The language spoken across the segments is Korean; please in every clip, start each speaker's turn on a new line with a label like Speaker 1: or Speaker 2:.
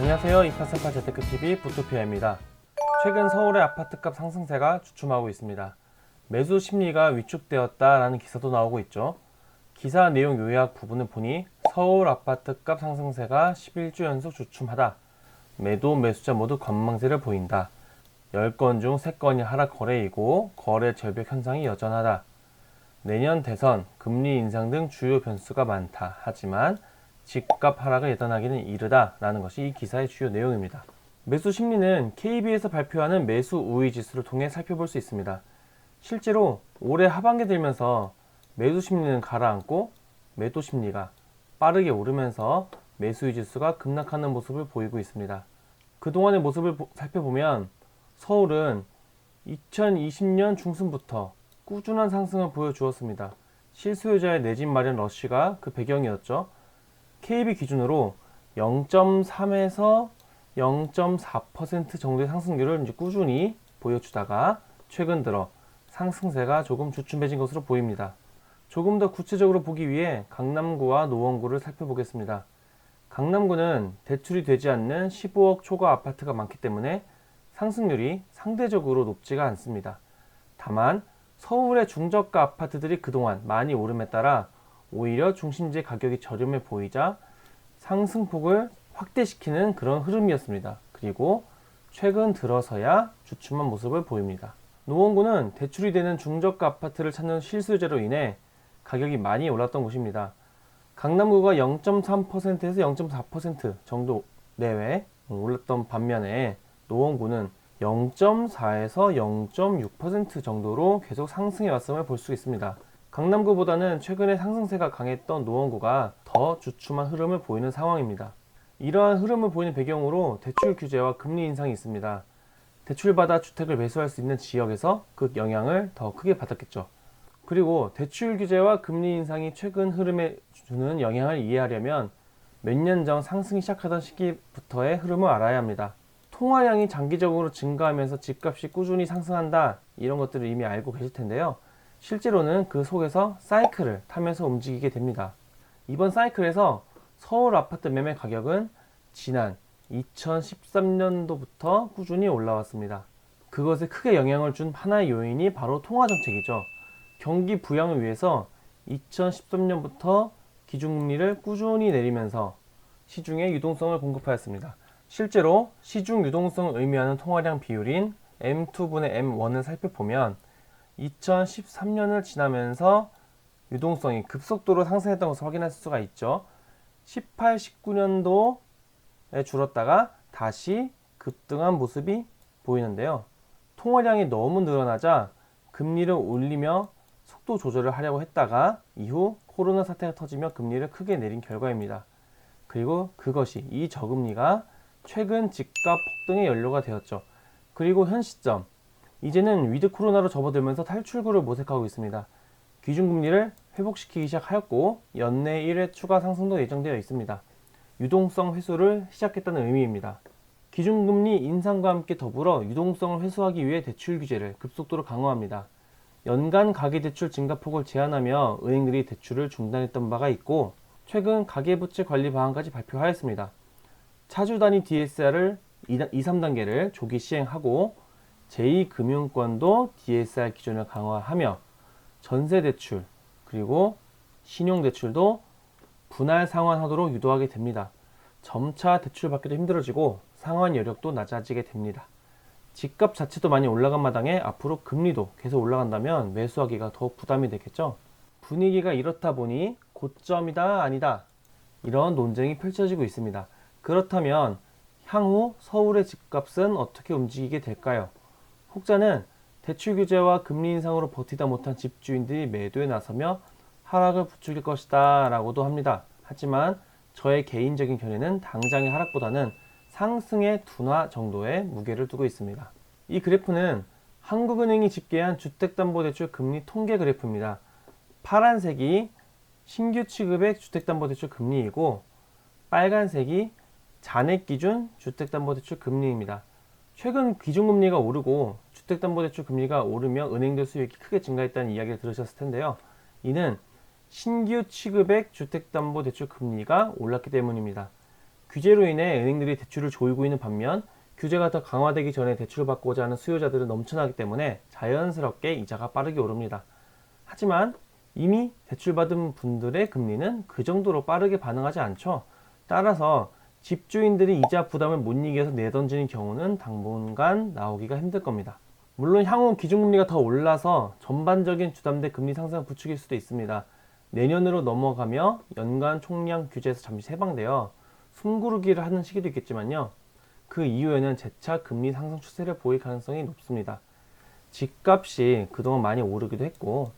Speaker 1: 안녕하세요. 2838 재테크TV 부토피아입니다. 최근 서울의 아파트값 상승세가 주춤하고 있습니다. 매수 심리가 위축되었다라는 기사도 나오고 있죠. 기사 내용 요약 부분을 보니 서울 아파트값 상승세가 11주 연속 주춤하다. 매도 매수자 모두 관망세를 보인다. 10건 중 3건이 하락 거래이고 거래 절벽 현상이 여전하다. 내년 대선, 금리 인상 등 주요 변수가 많다. 하지만 집값 하락을 예단하기는 이르다 라는 것이 이 기사의 주요 내용입니다. 매수 심리는 KB에서 발표하는 매수 우위 지수를 통해 살펴볼 수 있습니다. 실제로 올해 하반기 들면서 매수 심리는 가라앉고 매도 심리가 빠르게 오르면서 매수 우위 지수가 급락하는 모습을 보이고 있습니다. 그동안의 모습을 살펴보면 서울은 2020년 중순부터 꾸준한 상승을 보여주었습니다. 실수요자의 내 집 마련 러쉬가 그 배경이었죠. KB 기준으로 0.3에서 0.4% 정도의 상승률을 꾸준히 보여주다가 최근 들어 상승세가 조금 주춤해진 것으로 보입니다. 조금 더 구체적으로 보기 위해 강남구와 노원구를 살펴보겠습니다. 강남구는 대출이 되지 않는 15억 초과 아파트가 많기 때문에 상승률이 상대적으로 높지가 않습니다. 다만 서울의 중저가 아파트들이 그동안 많이 오름에 따라 오히려 중심지 가격이 저렴해 보이자 상승폭을 확대시키는 그런 흐름이었습니다. 그리고 최근 들어서야 주춤한 모습을 보입니다. 노원구는 대출이 되는 중저가 아파트를 찾는 실수요자로 인해 가격이 많이 올랐던 곳입니다. 강남구가 0.3%에서 0.4% 정도 내외 올랐던 반면에 노원구는 0.4에서 0.6% 정도로 계속 상승해 왔음을 볼 수 있습니다. 강남구보다는 최근에 상승세가 강했던 노원구가 더 주춤한 흐름을 보이는 상황입니다. 이러한 흐름을 보이는 배경으로 대출 규제와 금리 인상이 있습니다. 대출받아 주택을 매수할 수 있는 지역에서 그 영향을 더 크게 받았겠죠. 그리고 대출 규제와 금리 인상이 최근 흐름에 주는 영향을 이해하려면 몇 년 전 상승이 시작하던 시기부터의 흐름을 알아야 합니다. 통화량이 장기적으로 증가하면서 집값이 꾸준히 상승한다, 이런 것들을 이미 알고 계실 텐데요. 실제로는 그 속에서 사이클을 타면서 움직이게 됩니다. 이번 사이클에서 서울 아파트 매매 가격은 지난 2013년도부터 꾸준히 올라왔습니다. 그것에 크게 영향을 준 하나의 요인이 바로 통화정책이죠. 경기 부양을 위해서 2013년부터 기준금리를 꾸준히 내리면서 시중에 유동성을 공급하였습니다. 실제로 시중 유동성을 의미하는 통화량 비율인 M2분의 M1을 살펴보면 2013년을 지나면서 유동성이 급속도로 상승했던 것을 확인할 수가 있죠. 18, 19년도에 줄었다가 다시 급등한 모습이 보이는데요. 통화량이 너무 늘어나자 금리를 올리며 속도 조절을 하려고 했다가 이후 코로나 사태가 터지며 금리를 크게 내린 결과입니다. 그리고 그것이 이 저금리가 최근 집값 폭등의 연료가 되었죠. 그리고 현 시점, 이제는 위드 코로나로 접어들면서 탈출구를 모색하고 있습니다. 기준금리를 회복시키기 시작하였고 연내 1회 추가 상승도 예정되어 있습니다. 유동성 회수를 시작했다는 의미입니다. 기준금리 인상과 함께 더불어 유동성을 회수하기 위해 대출 규제를 급속도로 강화합니다. 연간 가계대출 증가폭을 제한하며 은행들이 대출을 중단했던 바가 있고 최근 가계부채 관리 방안까지 발표하였습니다. 차주 단위 DSR을 2, 3단계를 조기 시행하고 제2금융권도 DSR 기준을 강화하며 전세대출 그리고 신용대출도 분할 상환하도록 유도하게 됩니다. 점차 대출 받기도 힘들어지고 상환 여력도 낮아지게 됩니다. 집값 자체도 많이 올라간 마당에 앞으로 금리도 계속 올라간다면 매수하기가 더 부담이 되겠죠. 분위기가 이렇다 보니 고점이다 아니다, 이런 논쟁이 펼쳐지고 있습니다. 그렇다면 향후 서울의 집값은 어떻게 움직이게 될까요? 혹자는 대출 규제와 금리 인상으로 버티다 못한 집주인들이 매도에 나서며 하락을 부추길 것이다 라고도 합니다. 하지만 저의 개인적인 견해는 당장의 하락보다는 상승의 둔화 정도의 무게를 두고 있습니다. 이 그래프는 한국은행이 집계한 주택담보대출 금리 통계 그래프입니다. 파란색이 신규 취급의 주택담보대출 금리이고 빨간색이 잔액 기준 주택담보대출 금리입니다. 최근 기준금리가 오르고 주택담보대출 금리가 오르며 은행들 수익이 크게 증가했다는 이야기를 들으셨을 텐데요. 이는 신규 취급액 주택담보대출 금리가 올랐기 때문입니다. 규제로 인해 은행들이 대출을 조이고 있는 반면 규제가 더 강화되기 전에 대출을 받고자 하는 수요자들은 넘쳐나기 때문에 자연스럽게 이자가 빠르게 오릅니다. 하지만 이미 대출받은 분들의 금리는 그 정도로 빠르게 반응하지 않죠. 따라서 집주인들이 이자 부담을 못 이겨서 내던지는 경우는 당분간 나오기가 힘들 겁니다. 물론 향후 기준금리가 더 올라서 전반적인 주담대 금리 상승을 부추길 수도 있습니다. 내년으로 넘어가며 연간 총량 규제에서 잠시 해방되어 숨고르기를 하는 시기도 있겠지만요. 그 이후에는 재차 금리 상승 추세를 보일 가능성이 높습니다. 집값이 그동안 많이 오르기도 했고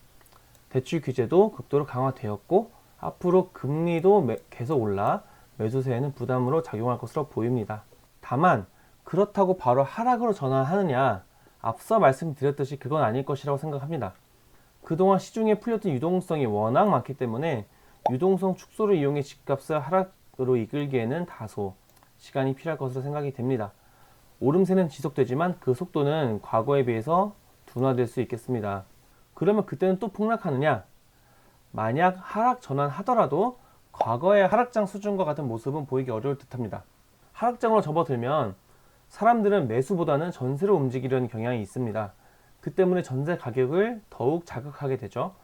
Speaker 1: 대출 규제도 극도로 강화되었고 앞으로 금리도 계속 올라 매수세에는 부담으로 작용할 것으로 보입니다. 다만 그렇다고 바로 하락으로 전환하느냐, 앞서 말씀드렸듯이 그건 아닐 것이라고 생각합니다. 그동안 시중에 풀렸던 유동성이 워낙 많기 때문에 유동성 축소를 이용해 집값을 하락으로 이끌기에는 다소 시간이 필요할 것으로 생각이 됩니다. 오름세는 지속되지만 그 속도는 과거에 비해서 둔화될 수 있겠습니다. 그러면 그때는 또 폭락하느냐? 만약 하락 전환하더라도 과거의 하락장 수준과 같은 모습은 보이기 어려울 듯합니다. 하락장으로 접어들면 사람들은 매수보다는 전세로 움직이려는 경향이 있습니다. 그 때문에 전세 가격을 더욱 자극하게 되죠.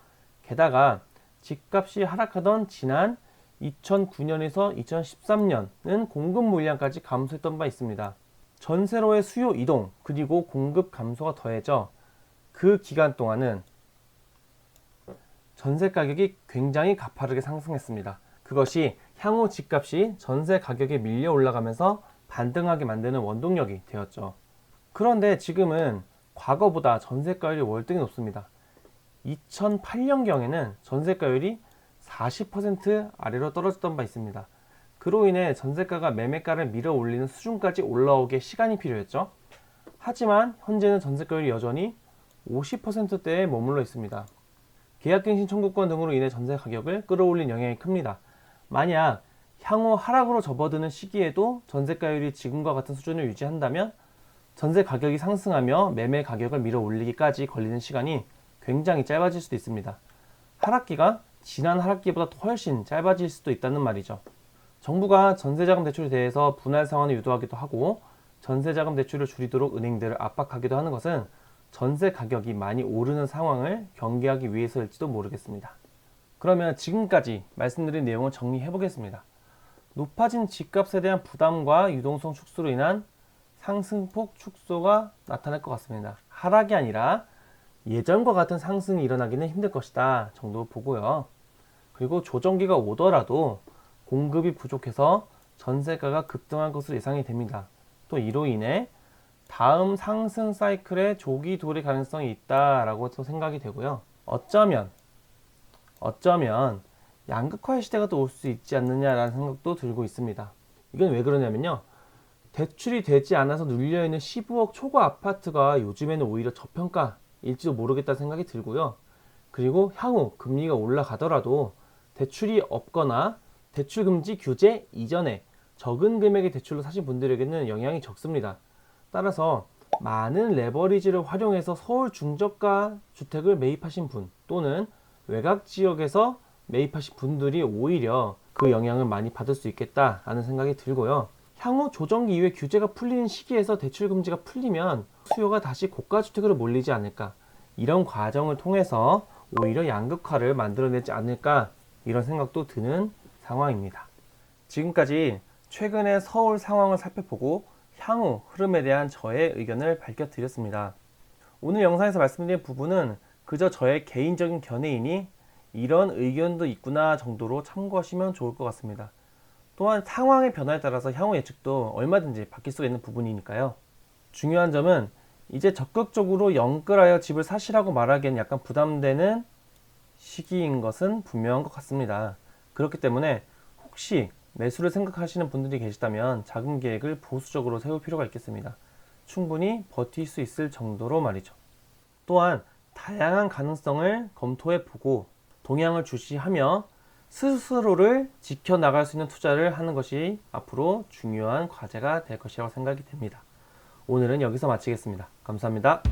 Speaker 1: 게다가 집값이 하락하던 지난 2009년에서 2013년은 공급 물량까지 감소했던 바 있습니다. 전세로의 수요 이동 그리고 공급 감소가 더해져 그 기간 동안은 전세 가격이 굉장히 가파르게 상승했습니다. 그것이 향후 집값이 전세 가격에 밀려 올라가면서 반등하게 만드는 원동력이 되었죠. 그런데 지금은 과거보다 전세가율이 월등히 높습니다. 2008년경에는 전세가율이 40% 아래로 떨어졌던 바 있습니다. 그로 인해 전세가가 매매가를 밀어 올리는 수준까지 올라오기에 시간이 필요했죠. 하지만 현재는 전세가율이 여전히 50%대에 머물러 있습니다. 계약갱신 청구권 등으로 인해 전세 가격을 끌어올린 영향이 큽니다. 만약 향후 하락으로 접어드는 시기에도 전세가율이 지금과 같은 수준을 유지한다면 전세 가격이 상승하며 매매 가격을 밀어 올리기까지 걸리는 시간이 굉장히 짧아질 수도 있습니다. 하락기가 지난 하락기보다 훨씬 짧아질 수도 있다는 말이죠. 정부가 전세자금 대출에 대해서 분할 상환을 유도하기도 하고 전세자금 대출을 줄이도록 은행들을 압박하기도 하는 것은 전세 가격이 많이 오르는 상황을 경계하기 위해서일지도 모르겠습니다. 그러면 지금까지 말씀드린 내용을 정리해 보겠습니다. 높아진 집값에 대한 부담과 유동성 축소로 인한 상승폭 축소가 나타날 것 같습니다. 하락이 아니라 예전과 같은 상승이 일어나기는 힘들 것이다 정도 보고요. 그리고 조정기가 오더라도 공급이 부족해서 전세가가 급등할 것으로 예상이 됩니다. 또 이로 인해 다음 상승 사이클에 조기 돌입 가능성이 있다라고 또 생각이 되고요. 어쩌면 양극화의 시대가 또 올 수 있지 않느냐라는 생각도 들고 있습니다. 이건 왜 그러냐면요. 대출이 되지 않아서 눌려있는 15억 초과 아파트가 요즘에는 오히려 저평가일지도 모르겠다는 생각이 들고요. 그리고 향후 금리가 올라가더라도 대출이 없거나 대출 금지 규제 이전에 적은 금액의 대출로 사신 분들에게는 영향이 적습니다. 따라서 많은 레버리지를 활용해서 서울 중저가 주택을 매입하신 분 또는 외곽 지역에서 매입하신 분들이 오히려 그 영향을 많이 받을 수 있겠다라는 생각이 들고요. 향후 조정기 이후에 규제가 풀리는 시기에서 대출 금지가 풀리면 수요가 다시 고가 주택으로 몰리지 않을까, 이런 과정을 통해서 오히려 양극화를 만들어내지 않을까, 이런 생각도 드는 상황입니다. 지금까지 최근의 서울 상황을 살펴보고 향후 흐름에 대한 저의 의견을 밝혀드렸습니다. 오늘 영상에서 말씀드린 부분은 그저 저의 개인적인 견해이니 이런 의견도 있구나 정도로 참고하시면 좋을 것 같습니다. 또한 상황의 변화에 따라서 향후 예측도 얼마든지 바뀔 수가 있는 부분이니까요. 중요한 점은 이제 적극적으로 연끌하여 집을 사시라고 말하기엔 약간 부담되는 시기인 것은 분명한 것 같습니다. 그렇기 때문에 혹시 매수를 생각하시는 분들이 계시다면 자금 계획을 보수적으로 세울 필요가 있겠습니다. 충분히 버틸 수 있을 정도로 말이죠. 또한 다양한 가능성을 검토해 보고 동향을 주시하며 스스로를 지켜나갈 수 있는 투자를 하는 것이 앞으로 중요한 과제가 될 것이라고 생각이 됩니다. 오늘은 여기서 마치겠습니다. 감사합니다.